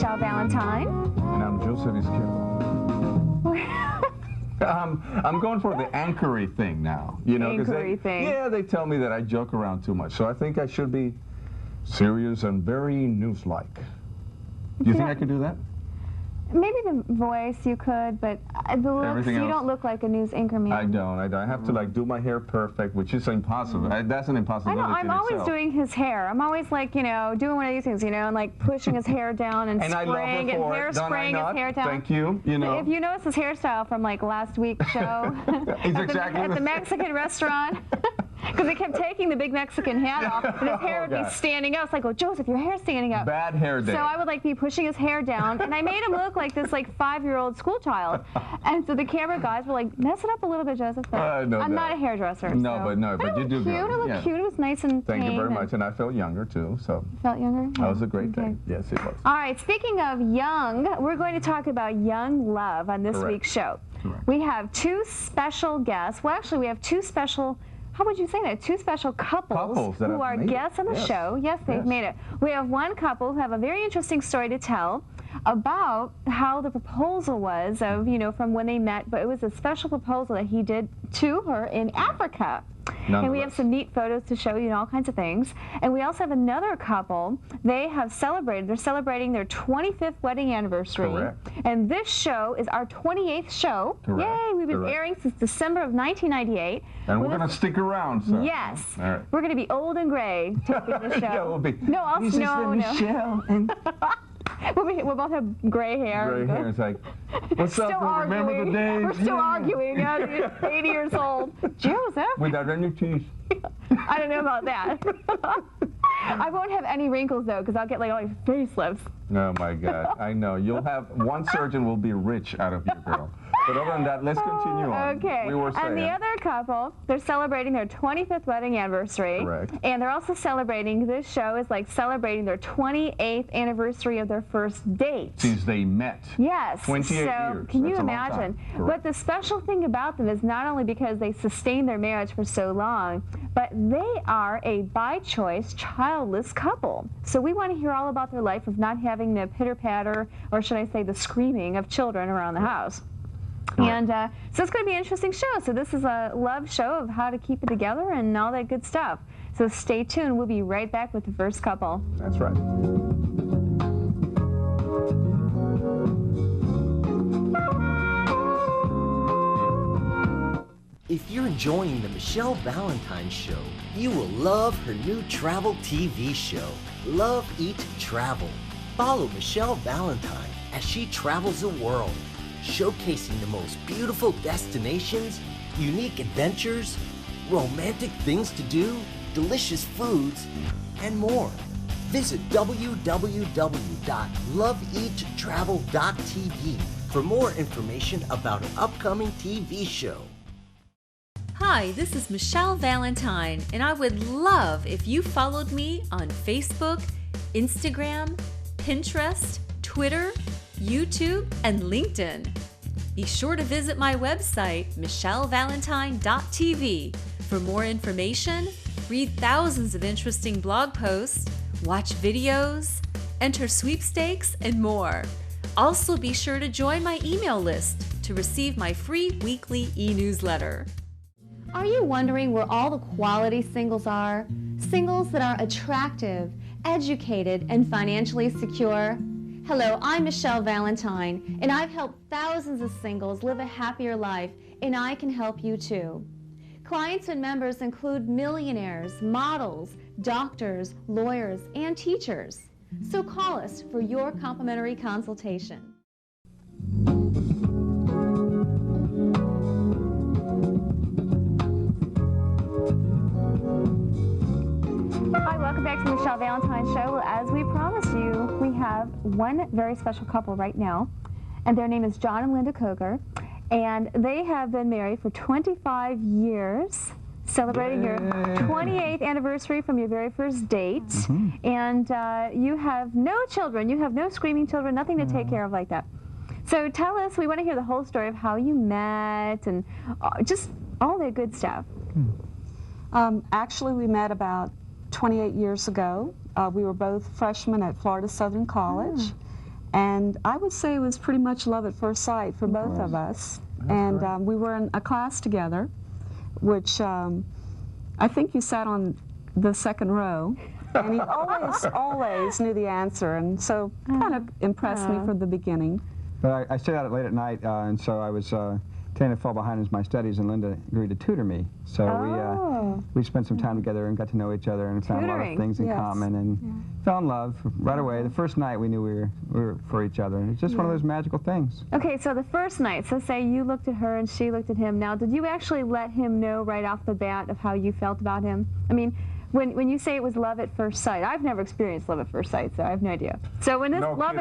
Michelle Valentine. And I'm Joseph Izquierdo. I'm going for the anchory thing now. You know, anchory thing. Yeah, they tell me that I joke around too much. So I think I should be serious and very news-like. Do you think I could do that? Maybe the voice you could, but the looks, you don't look like a news anchorman. I don't. I have to like do my hair perfect, which is impossible. That's an impossibility. I know. I'm always doing his hair. I'm always like, you know, doing one of these things, you know, and like pushing his hair down and spraying and hairspraying his hair down. Thank you. You know. If you notice his hairstyle from like last week's show at the Mexican restaurant. Because they kept taking the big Mexican hat off, and his hair would be standing up. It's like, oh, Joseph, your hair's standing up. Bad hair day. So I would like be pushing his hair down, and I made him look like this like 5-year-old school child. And so the camera guys were like, mess it up a little bit, Joseph. I'm not a hairdresser. No, so. but you do good. It looked cute. It was nice and Thank you very much, and I felt younger too. So. Felt younger? That was a great day. Yes, it was. All right. Speaking of young, we're going to talk about young love on this week's show. Correct. We have two special guests. Well, actually, we have two special. How would you say that? Two special couples who are guests on the show. Yes, they've made it. We have one couple who have a very interesting story to tell about how the proposal was of, you know, from when they met, but it was a special proposal that he did to her in Africa. And we have some neat photos to show you and all kinds of things. And we also have another couple. They have celebrated. They're celebrating their 25th wedding anniversary. Correct. And this show is our 28th show. Correct. Yay! We've been airing since December of 1998. And we're going to stick around, so. Yes. All right. We're going to be old and gray taping the show. Yeah, we'll be. No, no. Michelle and We'll both have gray hair. Gray hair. It's like, what's up? Remember the days? We're still arguing. You're 80 years old. Joseph. Without any teeth. I don't know about that. I won't have any wrinkles though, because I'll get like all these facelifts. Oh my God! I know you'll have one surgeon will be rich out of you, girl. But other than that, let's continue on. Okay. We were saying. And the other couple, they're celebrating their 25th wedding anniversary. Correct. And they're also celebrating, this show is like celebrating their 28th anniversary of their first date. Since they met. Yes. 28 years. Can you imagine? But the special thing about them is not only because they sustained their marriage for so long, but they are a by-choice, childless couple. So we want to hear all about their life of not having the pitter-patter, or should I say the screaming of children around the house. And so it's going to be an interesting show. So this is a love show of how to keep it together and all that good stuff. So stay tuned. We'll be right back with the first couple. That's right. If you're enjoying the Michelle Valentine Show, you will love her new travel TV show, Love, Eat, Travel. Follow Michelle Valentine as she travels the world, showcasing the most beautiful destinations, unique adventures, romantic things to do, delicious foods, and more. Visit www.loveeattravel.tv for more information about an upcoming TV show. Hi, this is Michelle Valentine, and I would love if you followed me on Facebook, Instagram, Pinterest, Twitter, YouTube, and LinkedIn. Be sure to visit my website, michellevalentine.tv, for more information, read thousands of interesting blog posts, watch videos, enter sweepstakes, and more. Also, be sure to join my email list to receive my free weekly e-newsletter. Are you wondering where all the quality singles are? Singles that are attractive, educated, and financially secure? Hello, I'm Michelle Valentine, and I've helped thousands of singles live a happier life, and I can help you too. Clients and members include millionaires, models, doctors, lawyers, and teachers. So call us for your complimentary consultation. Hi, welcome back to the Michelle Valentine Show. Well, as we promised you, we have one very special couple right now, and their name is John and Linda Coker, and they have been married for 25 years, celebrating your 28th anniversary from your very first date, and you have no children, you have no screaming children, nothing to take care of like that. So tell us, we want to hear the whole story of how you met and just all that good stuff. Actually, we met about 28 years ago. We were both freshmen at Florida Southern College, And I would say it was pretty much love at first sight for both of us. And we were in a class together, which I think you sat on the second row. And he always knew the answer, and so kind of impressed me from the beginning. But I stayed out late at night, and so I was tending to fall behind in my studies, and Linda agreed to tutor me. So we spent some time together and got to know each other and found a lot of things in common and fell in love right away. The first night we knew we were for each other. It's just one of those magical things. Okay, so the first night, so say you looked at her and she looked at him. Now, did you actually let him know right off the bat of how you felt about him? I mean, when you say it was love at first sight, I've never experienced love at first sight, so I have no idea. So when this love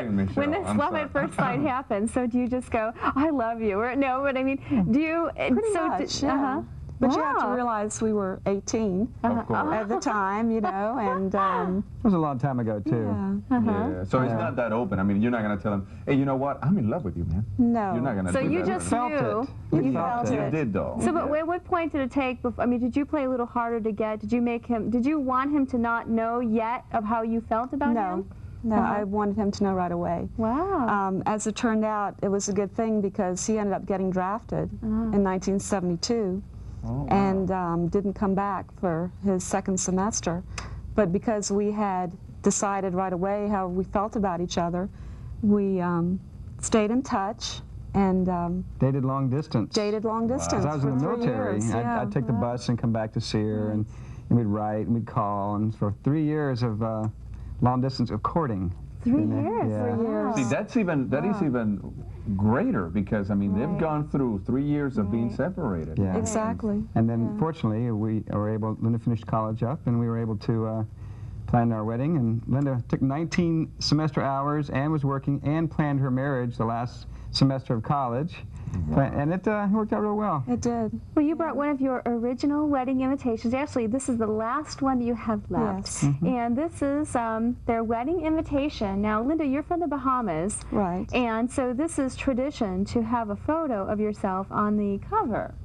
at first sight happens, so do you just go, I love you, or no? But I mean, do you? Pretty much, yeah. But you have to realize we were 18 at the time, you know, and it was a long time ago too. Yeah. So it's not that open. I mean, you're not going to tell him, hey, you know what? I'm in love with you, man. No. You're not going to so do you that. just felt knew. it. You felt it. You did, though. So, but at what point did it take? I mean, did you play a little harder to get? Did you make him? Did you want him to not know yet of how you felt about him? No, I wanted him to know right away. Wow. As it turned out, it was a good thing because he ended up getting drafted in 1972 and didn't come back for his second semester. But because we had decided right away how we felt about each other, we stayed in touch and dated long distance. Dated long distance. I was in the military. I'd take the bus and come back to see her, and we'd write and we'd call, and for 3 years of long distance of courting. 3 years. Yeah. 3 years. See, that is even greater because I mean they've gone through 3 years of being separated. Yeah. Exactly. And then fortunately we were able. Linda finished college up, and we were able to plan our wedding. And Linda took 19 semester hours and was working and planned her marriage the last semester of college. And it worked out real well. It did. Well, you brought one of your original wedding invitations. Actually, this is the last one that you have left. Yes. And this is their wedding invitation. Now, Linda, you're from the Bahamas. Right. And so this is tradition to have a photo of yourself on the cover.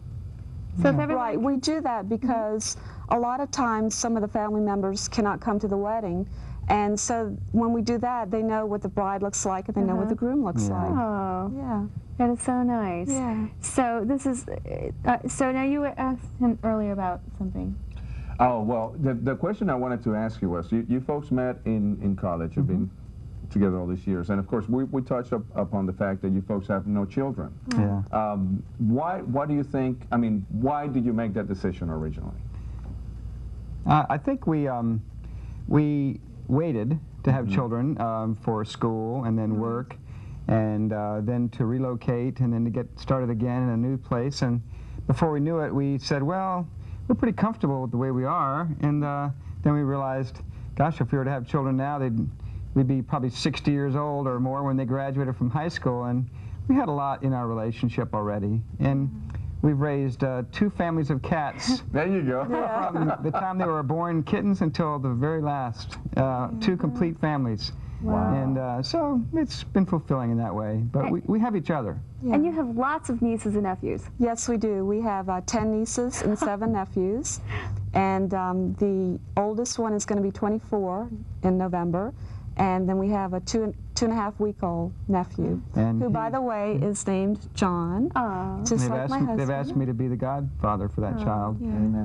So if everyone... Right, we do that because a lot of times some of the family members cannot come to the wedding. And so when we do that, they know what the bride looks like and they know what the groom looks like. Oh. Yeah. That is so nice. Yeah. So this is, so now you asked him earlier about something. Oh, well, the question I wanted to ask you was, you folks met in college, you've been together all these years, and of course we touched upon the fact that you folks have no children. Yeah. Why do you think, I mean, why did you make that decision originally? I think we waited to have children for school and then work, and then to relocate and then to get started again in a new place. And before we knew it, we said, well, we're pretty comfortable with the way we are. And then we realized, gosh, if we were to have children now, we'd be probably 60 years old or more when they graduated from high school. And we had a lot in our relationship already. And we've raised 2 families of cats. There you go. From the time they were born kittens until the very last. 2 complete families. Wow. And so it's been fulfilling in that way. But we have each other. Yeah. And you have lots of nieces and nephews. Yes, we do. We have 10 nieces and 7 nephews. And the oldest one is going to be 24 in November. And then we have a 2.5-week-old nephew, who, by the way, is named John, just like my husband. They've asked me to be the godfather for that child,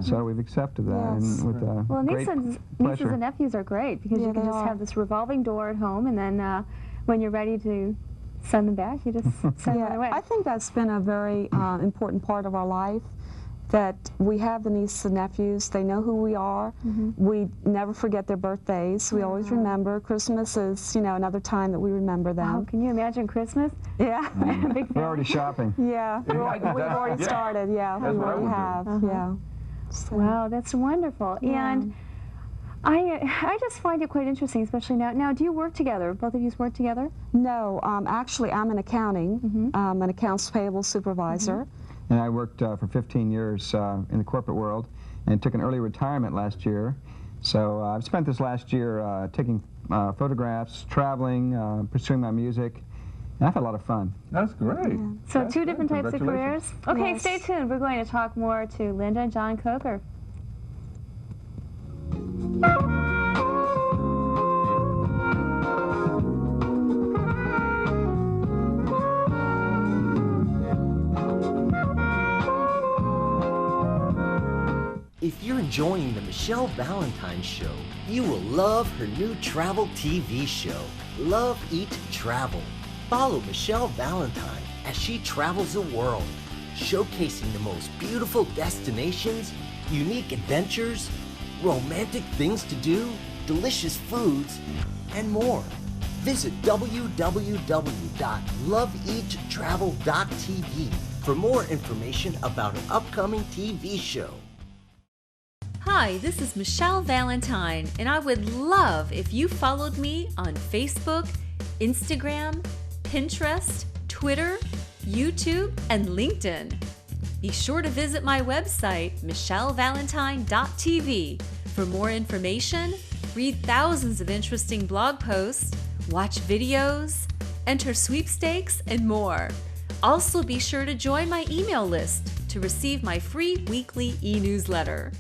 so we've accepted that. And with well, great nieces pleasure. and nephews are great because you can just have this revolving door at home, and then when you're ready to send them back, you just send them away. I think that's been a very important part of our life, that we have the nieces and nephews. They know who we are. We never forget their birthdays. We always remember. Christmas is, you know, another time that we remember them. Oh, can you imagine Christmas? Yeah. We're already shopping. Yeah. We've already started. Yeah, That's we what I already would have. do. Yeah. So, Wow, that's wonderful. And I just find it quite interesting, especially now. Now, do you work together? Both of you work together? no, actually, I'm in accounting. I'm an accounts payable supervisor. And I worked for 15 years in the corporate world and took an early retirement last year. So I've spent this last year taking photographs, traveling, pursuing my music, and I've had a lot of fun. That's great. So That's 2 great. different types of careers? Congratulations. Okay, Yes. stay tuned. We're going to talk more to Linda and John Coker. If you're enjoying the Michelle Valentine show, you will love her new travel TV show, Love, Eat, Travel. Follow Michelle Valentine as she travels the world, showcasing the most beautiful destinations, unique adventures, romantic things to do, delicious foods, and more. Visit www.loveeattravel.tv for more information about her upcoming TV show. Hi, this is Michelle Valentine, and I would love if you followed me on Facebook, Instagram, Pinterest, Twitter, YouTube, and LinkedIn. Be sure to visit my website, michellevalentine.tv, for more information, read thousands of interesting blog posts, watch videos, enter sweepstakes, and more. Also, be sure to join my email list to receive my free weekly e-newsletter.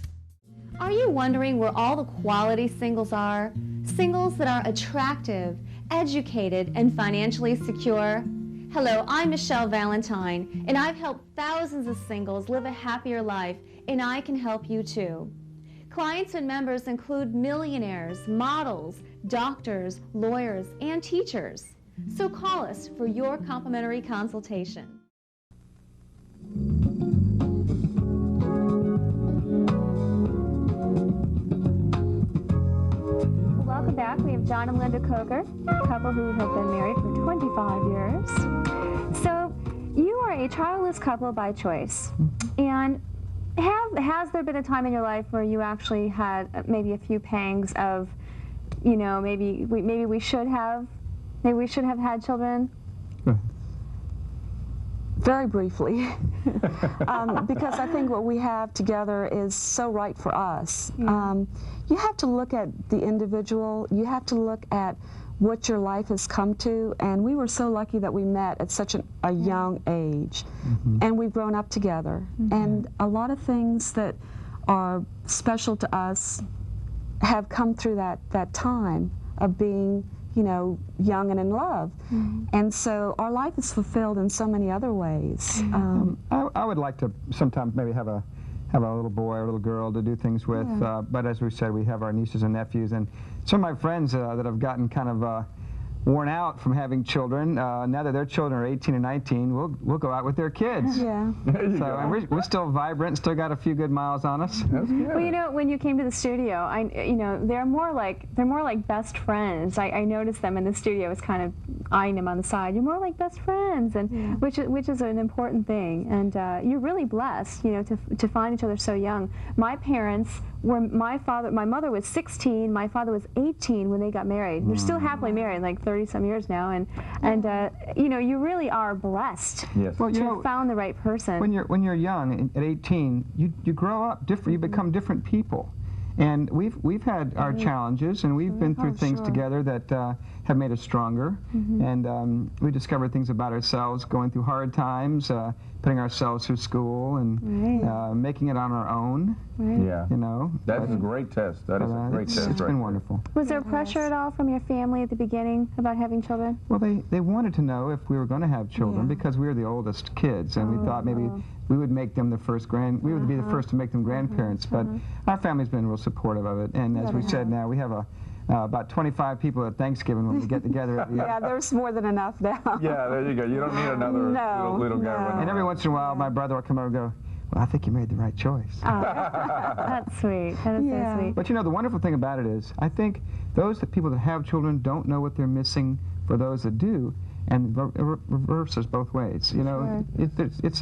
Are you wondering where all the quality singles are? Singles that are attractive, educated, and financially secure? Hello, I'm Michelle Valentine, and I've helped thousands of singles live a happier life, and I can help you too. Clients and members include millionaires, models, doctors, lawyers, and teachers. So call us for your complimentary consultation. Welcome back. We have John and Linda Coker, a couple who have been married for 25 years. So you are a childless couple by choice. And has there been a time in your life where you actually had maybe a few pangs of, you know, maybe we should have had children? Very briefly, because I think what we have together is so right for us. Yeah. You have to look at the individual, you have to look at what your life has come to, and we were so lucky that we met at such a young age, and we've grown up together. And a lot of things that are special to us have come through that time of being, you know, young and in love. And so our life is fulfilled in so many other ways. I would like to sometimes maybe have a little boy or a little girl to do things with, but as we said, we have our nieces and nephews, and some of my friends that have gotten kind of worn out from having children, now that their children are 18 and 19, we'll go out with their kids. Yeah. So and we're still vibrant, still got a few good miles on us. That's good. Well, you know, when you came to the studio, you know, they're more like best friends. I noticed them in the studio. I was kind of eyeing them on the side. You're more like best friends, and which is an important thing. And you're really blessed, you know, to find each other so young. My parents were my mother was 16, my father was 18 when they got married. They're still happily married, like 30-some years now, and you know, you really are blessed Well, to have found the right person. When you're young at 18, you grow up different. You become different people, and we've had our challenges, and we've been through things together that have made us stronger, and we discovered things about ourselves going through hard times, putting ourselves through school, and making it on our own. Yeah. You know, That's a great test. That is a great test. It's been wonderful. Was there pressure at all from your family at the beginning about having children? Well, they wanted to know if we were going to have children because we were the oldest kids, and we thought maybe we would make them the first we would be the first to make them grandparents. But our family's been real supportive of it, and as we said, now we have about 25 people at Thanksgiving when we get together. Yeah, there's more than enough now. Yeah, there you go. You don't need another little guy running And every once in a while, my brother will come over and go, "Well, I think you made the right choice." That's sweet. That is so sweet. But you know, the wonderful thing about it is, I think people that have children don't know what they're missing for those that do, and reverses both ways. You know, it's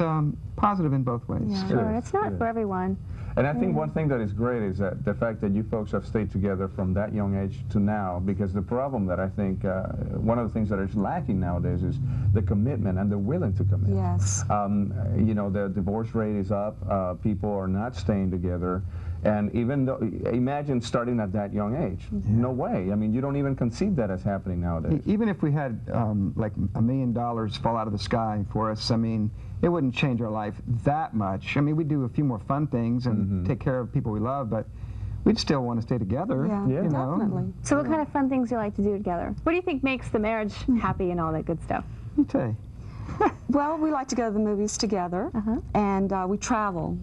positive in both ways. Yeah, sure. It's not for everyone. And I think one thing that is great is that the fact that you folks have stayed together from that young age to now, because the problem that I think, one of the things that is lacking nowadays is the commitment and the willing to commit. Yes. You know, the divorce rate is up, people are not staying together, and even though, imagine starting at that young age. No way. I mean, you don't even conceive that as happening nowadays. Even if we had like $1 million fall out of the sky for us, I mean, it wouldn't change our life that much. I mean, we do a few more fun things and take care of people we love, but we'd still want to stay together. Yeah, you know? definitely. So what kind of fun things do you like to do together? What do you think makes the marriage happy and all that good stuff? Let me tell you, Well, we like to go to the movies together, and we travel.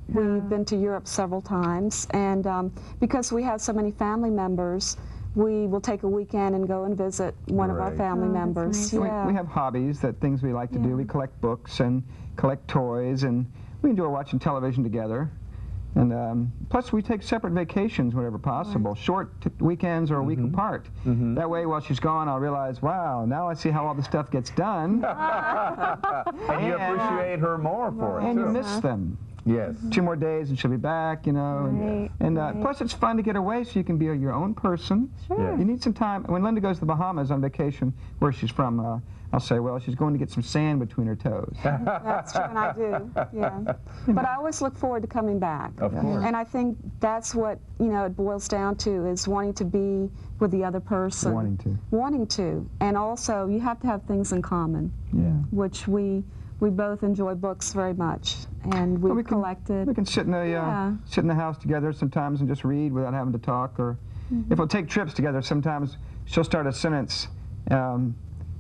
We've been to Europe several times, and because we have so many family members, we will take a weekend and go and visit one of our family members. nice. Yeah. We have hobbies, things we like to do. We collect books and collect toys, and we enjoy watching television together. And plus, we take separate vacations whenever possible, short weekends or a week apart. That way, while she's gone, I'll realize, wow, now I see how all the stuff gets done. And you appreciate her more for it, And too. you miss them. Yes. 2 more days and she'll be back, you know. And plus, it's fun to get away so you can be your own person. Yeah. You need some time. When Linda goes to the Bahamas on vacation, where she's from, I'll say, well, she's going to get some sand between her toes. That's true, and I do, yeah. But I always look forward to coming back. Of course. And I think that's what, you know, it boils down to, is wanting to be with the other person. Wanting to. And also, you have to have things in common, which we both enjoy books very much, and we've collected. We can sit in the house together sometimes and just read without having to talk. Or if we'll take trips together, sometimes she'll start a sentence,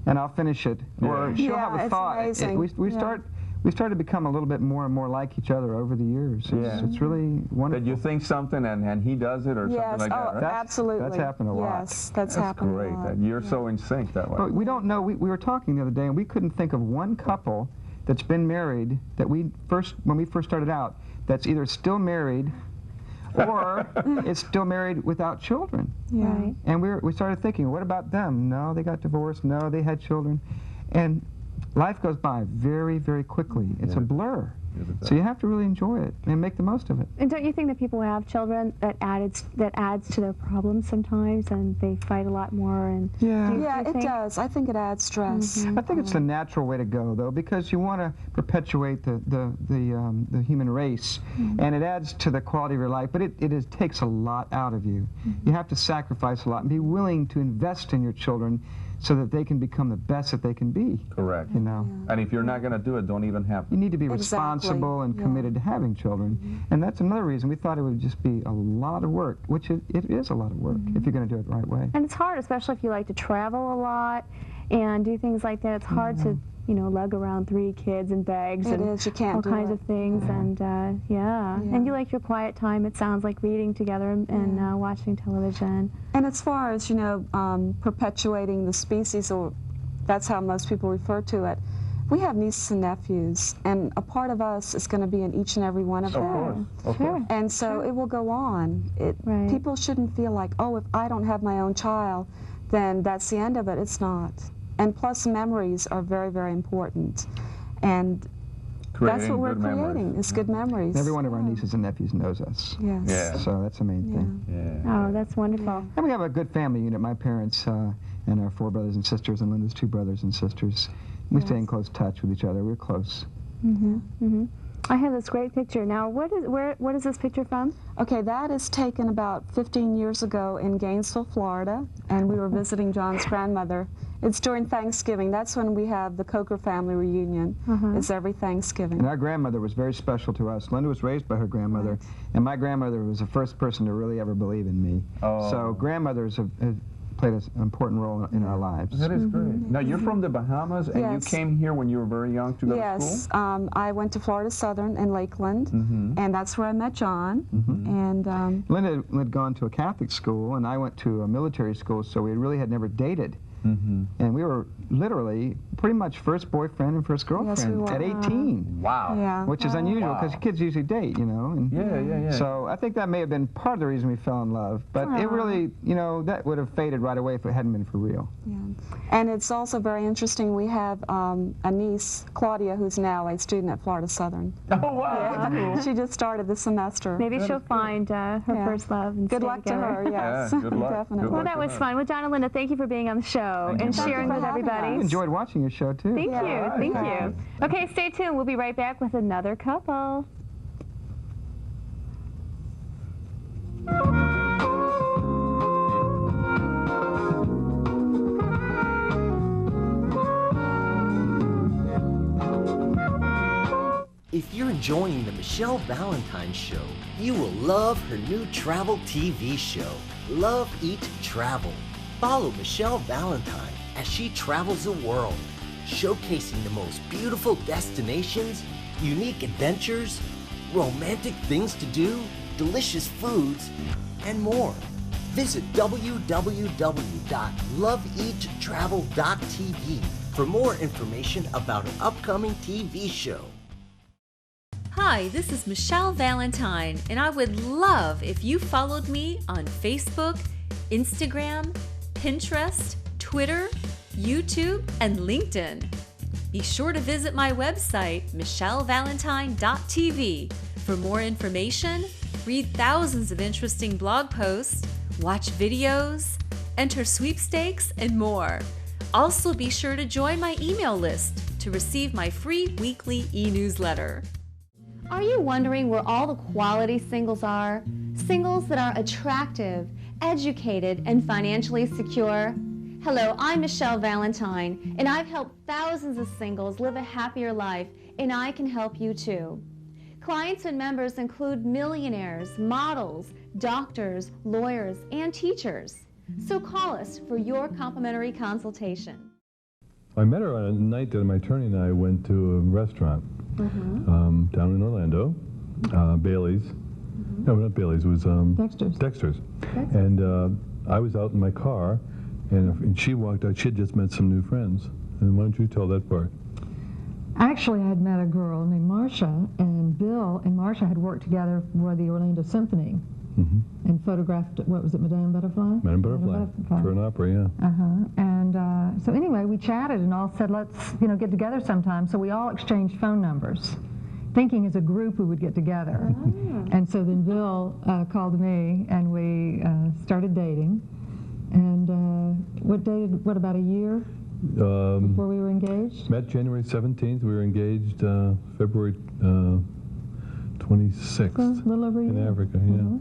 and I'll finish it, or she'll have a thought. Amazing. We start to become a little bit more and more like each other over the years. It's really wonderful. That you think something and he does it or something like that, right? Absolutely. That's happened a lot. Yes, that's happened great. a lot. That you're so in sync that way. But we don't know. We were talking the other day, and we couldn't think of one couple that's been married that when we first started out, that's either still married or is still married without children. Yeah. And we started thinking, what about them? No, they got divorced. No, they had children. And life goes by very, very quickly. It's a blur. So you have to really enjoy it and make the most of it. And don't you think that people who have children, that adds to their problems sometimes, and they fight a lot more? And it does. I think it adds stress. I think it's the natural way to go, though, because you want to perpetuate the human race, and it adds to the quality of your life. But it takes a lot out of you. You have to sacrifice a lot and be willing to invest in your children, so that they can become the best that they can be. Correct. You know. And if you're not going to do it, don't even have You need to be responsible and committed to having children. And that's another reason we thought it would just be a lot of work, which it is a lot of work if you're going to do it the right way. And it's hard, especially if you like to travel a lot and do things like that. It's hard to, you know, lug around 3 kids and bags It is. You can't all do kinds it. of things. And and you like your quiet time. It sounds like reading together and watching television. And as far as, you know, perpetuating the species, or that's how most people refer to it, we have nieces and nephews, and a part of us is going to be in each and every one of them. Of course. And so it will go on. People shouldn't feel like, oh, if I don't have my own child, then that's the end of it. It's not. And plus, memories are very, very important. And that's what we're creating, is good memories. Every one of our nieces and nephews knows us. Yes. Yeah. So that's the main thing. Oh, that's wonderful. And we have a good family unit. My parents and our 4 brothers and sisters, and Linda's 2 brothers and sisters. We stay in close touch with each other. We're close. I have this great picture. Now, what is this picture from? Okay, that is taken about 15 years ago in Gainesville, Florida, and we were visiting John's grandmother. It's during Thanksgiving. That's when we have the Coker family reunion. It's every Thanksgiving. And our grandmother was very special to us. Linda was raised by her grandmother, and my grandmother was the first person to really ever believe in me. So grandmothers have played an important role in our lives. That is great. Now, you're from the Bahamas, and you came here when you were very young to go to school? Yes. I went to Florida Southern in Lakeland, and that's where I met John. And Linda had gone to a Catholic school, and I went to a military school, so we really had never dated. And we were literally pretty much first boyfriend and first girlfriend at 18. Wow. yeah. Which is unusual because kids usually date, you know. And Yeah. So I think that may have been part of the reason we fell in love. But it really, you know, that would have faded right away if it hadn't been for real. Yeah. And it's also very interesting. We have a niece, Claudia, who's now a student at Florida Southern. Oh, wow. Yeah. She just started this semester. Maybe she'll find her first love and Good stay luck together. to her, yes. Yeah, good luck. Definitely. Good Well, luck that to was her. fun. Well, John and Linda, thank you for being on the show and sharing with having everybody. I enjoyed watching your show, too. Thank you. right. Thank you. Okay, stay tuned. We'll be right back with another couple. If you're enjoying the Michelle Valentine show, you will love her new travel TV show, Love, Eat, Travel. Follow Michelle Valentine as she travels the world. showcasing the most beautiful destinations, unique adventures, romantic things to do, delicious foods, and more. Visit www.loveeattravel.tv for more information about an upcoming TV show. Hi, this is Michelle Valentine, and I would love if you followed me on Facebook, Instagram, Pinterest, Twitter, YouTube, and LinkedIn. Be sure to visit my website, michellevalentine.tv, for more information, read thousands of interesting blog posts, watch videos, enter sweepstakes, and more. Also, be sure to join my email list to receive my free weekly e-newsletter. Are you wondering where all the quality singles are? Singles that are attractive, educated, and financially secure? Hello, I'm Michelle Valentine, and I've helped thousands of singles live a happier life, and I can help you too. Clients and members include millionaires, models, doctors, lawyers, and teachers. So call us for your complimentary consultation. I met her on a night that my attorney and I went to a restaurant down in Orlando, Bailey's. No, not Bailey's, it was Dexter's. And I was out in my car, and she walked out. She had just met some new friends. And why don't you tell that part? Actually, I had met a girl named Marcia, and Bill and Marcia had worked together for the Orlando Symphony and photographed, what was it, Madame Butterfly? Madame Butterfly, for an opera, yeah. And so anyway, we chatted and all said, let's get together sometime. So we all exchanged phone numbers, thinking as a group we would get together. And so then Bill called me, and we started dating. And what, about a year before we were engaged? Met January 17th. We were engaged February 26th. So, a little over a year. In Africa, yeah.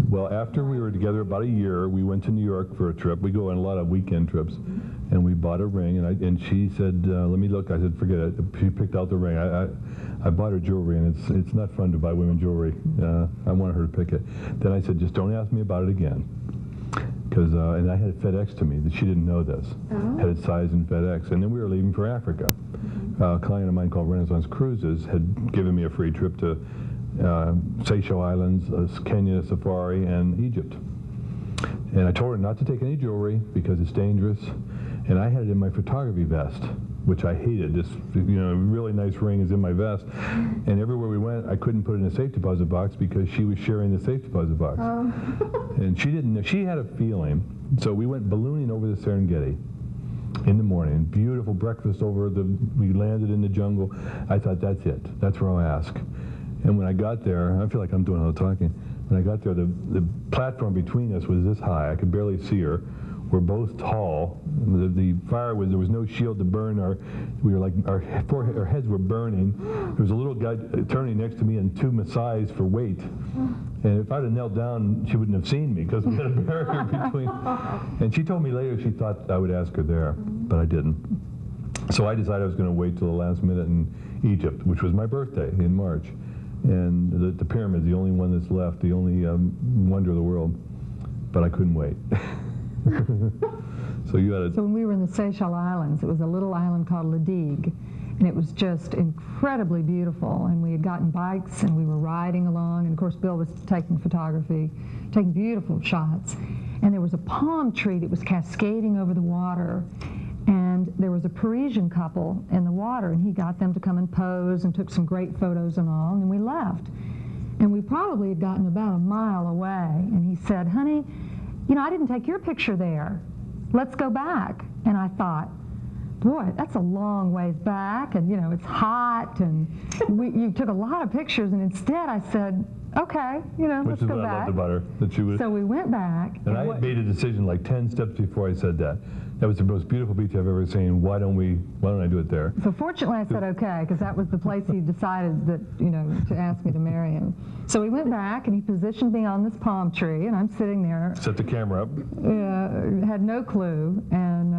Well, after we were together about a year, we went to New York for a trip. We go on a lot of weekend trips. And we bought a ring, and she said, let me look. I said, forget it. She picked out the ring. I bought her jewelry, and it's not fun to buy women jewelry. I wanted her to pick it. Then I said, just don't ask me about it again. And I had it FedEx to me. That she didn't know this. Had it sized in FedEx. And then we were leaving for Africa. A client of mine called Renaissance Cruises had given me a free trip to Seychelles Islands, Kenya Safari, and Egypt. And I told her not to take any jewelry because it's dangerous. And I had it in my photography vest, which I hated. This really nice ring is in my vest. And everywhere we went, I couldn't put it in a safe deposit box because she was sharing the safe deposit box. And she didn't know. She had a feeling. So we went ballooning over the Serengeti in the morning. Beautiful breakfast we landed in the jungle. I thought, that's it. That's where I'll ask. And when I got there, I feel like I'm doing all the talking. When I got there, the platform between us was this high. I could barely see her. We're both tall. The fire there was no shield to burn our heads were burning. There was a little guy attorney next to me and two Maasais for weight. And if I'd have knelt down, she wouldn't have seen me because we had a barrier between. And she told me later she thought I would ask her there, but I didn't. So I decided I was going to wait till the last minute in Egypt, which was my birthday in March. And the pyramid, the only one that's left, the only wonder of the world. But I couldn't wait. So when we were in the Seychelles Islands, it was a little island called Ladigue, and it was just incredibly beautiful. And we had gotten bikes, and we were riding along, and of course Bill was taking photography, taking beautiful shots. And there was a palm tree that was cascading over the water, and there was a Parisian couple in the water, and he got them to come and pose and took some great photos and all, and then we left. And we probably had gotten about a mile away, and he said, honey, I didn't take your picture there. Let's go back. And I thought, boy, that's a long ways back, and it's hot, and you took a lot of pictures, and instead I said, okay, let's go back. Which is what I loved about her, that she was. So we went back. And I had made a decision like 10 steps before I said that. That was the most beautiful beach I've ever seen. Why don't I do it there? So fortunately I said okay, because that was the place he decided that, to ask me to marry him. So we went back, and he positioned me on this palm tree, and I'm sitting there. Set the camera up. Had no clue, and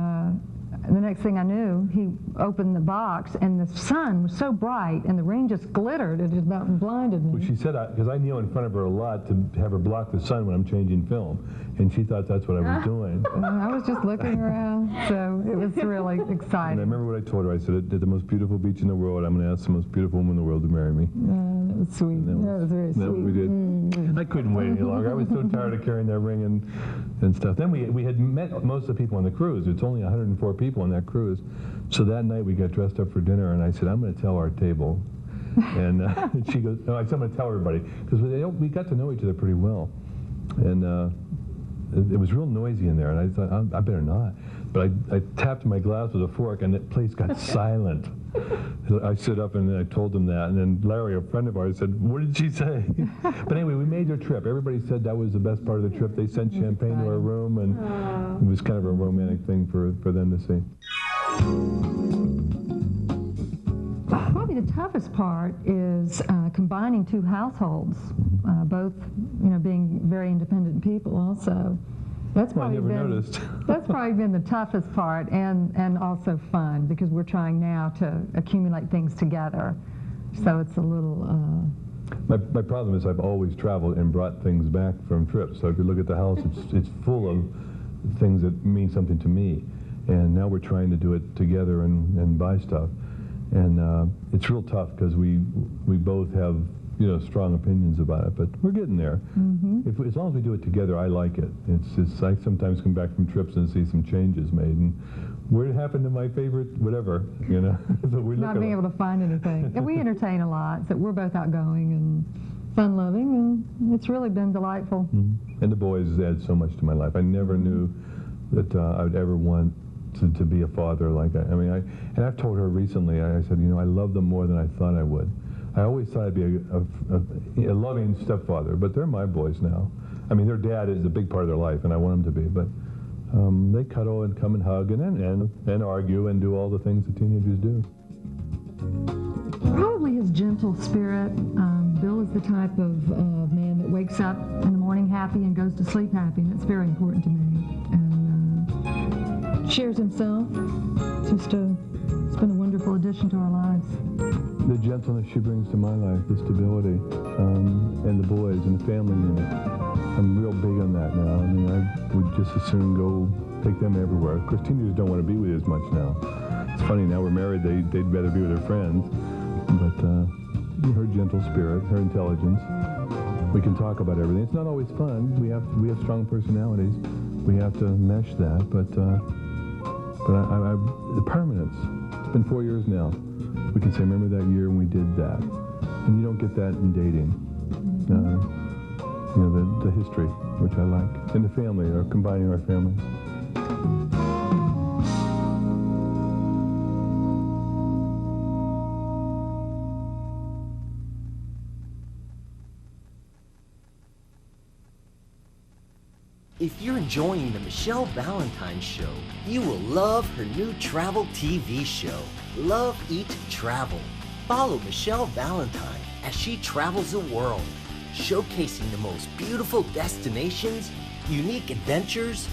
And the next thing I knew, he opened the box, and the sun was so bright, and the ring just glittered. It just about blinded me. Well, she said, because I kneel in front of her a lot to have her block the sun when I'm changing film, and she thought that's what I was doing. I was just looking around, so it was really exciting. And I remember what I told her. I said, at the most beautiful beach in the world, I'm going to ask the most beautiful woman in the world to marry me. That was sweet. That was very sweet. That's what we did. I couldn't wait any longer. I was so tired of carrying that ring and stuff. Then we had met most of the people on the cruise. It's only 104 people on that cruise. So that night we got dressed up for dinner, and I said, I'm going to tell our table. And she goes, no, I said, I'm going to tell everybody. Because we got to know each other pretty well. And it was real noisy in there, and I thought, I better not. But I tapped my glass with a fork, and the place got silent. I stood up and I told them that, and then Larry, a friend of ours, said, what did she say? But anyway, we made their trip. Everybody said that was the best part of the trip. They sent champagne to our room, and it was kind of a romantic thing for them to see. Probably the toughest part is combining two households, both being very independent people also. That's probably that's probably been the toughest part, and also fun, because we're trying now to accumulate things together. So it's a little... My problem is I've always traveled and brought things back from trips. So if you look at the house, it's full of things that mean something to me. And now we're trying to do it together and buy stuff. And it's real tough because we both have strong opinions about it, but we're getting there. As long as we do it together, I like it. I sometimes come back from trips and see some changes made, and what happened to my favorite whatever, So we not being able to find anything. And we entertain a lot, so we're both outgoing and fun-loving, and it's really been delightful. And the boys add so much to my life. I never knew that I would ever want to be a father like that. And I've told her recently, I said, I love them more than I thought I would. I always thought I'd be a loving stepfather, but they're my boys now. Their dad is a big part of their life, and I want them to be, but they cuddle and come and hug and argue and do all the things that teenagers do. Probably his gentle spirit. Bill is the type of man that wakes up in the morning happy and goes to sleep happy, and that's very important to me. And shares himself. It's been a wonderful addition to our lives. The gentleness she brings to my life, the stability, and the boys and the family unit. I'm real big on that now. I would just as soon go take them everywhere. Of course, teenagers don't want to be with you as much now. It's funny, now we're married, they'd rather be with their friends. But her gentle spirit, her intelligence, we can talk about everything. It's not always fun. We have strong personalities. We have to mesh that, but the permanence. It's been 4 years now. We can say, remember that year when we did that. And you don't get that in dating. The history, which I like. And the family, or combining our families. If you're enjoying the Michelle Valentine Show, you will love her new travel TV show, Love, Eat, Travel. Follow Michelle Valentine as she travels the world, showcasing the most beautiful destinations, unique adventures,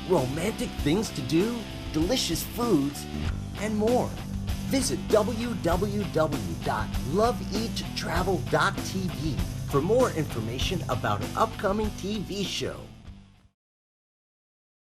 romantic things to do, delicious foods, and more. Visit www.loveeattravel.tv for more information about an upcoming TV show.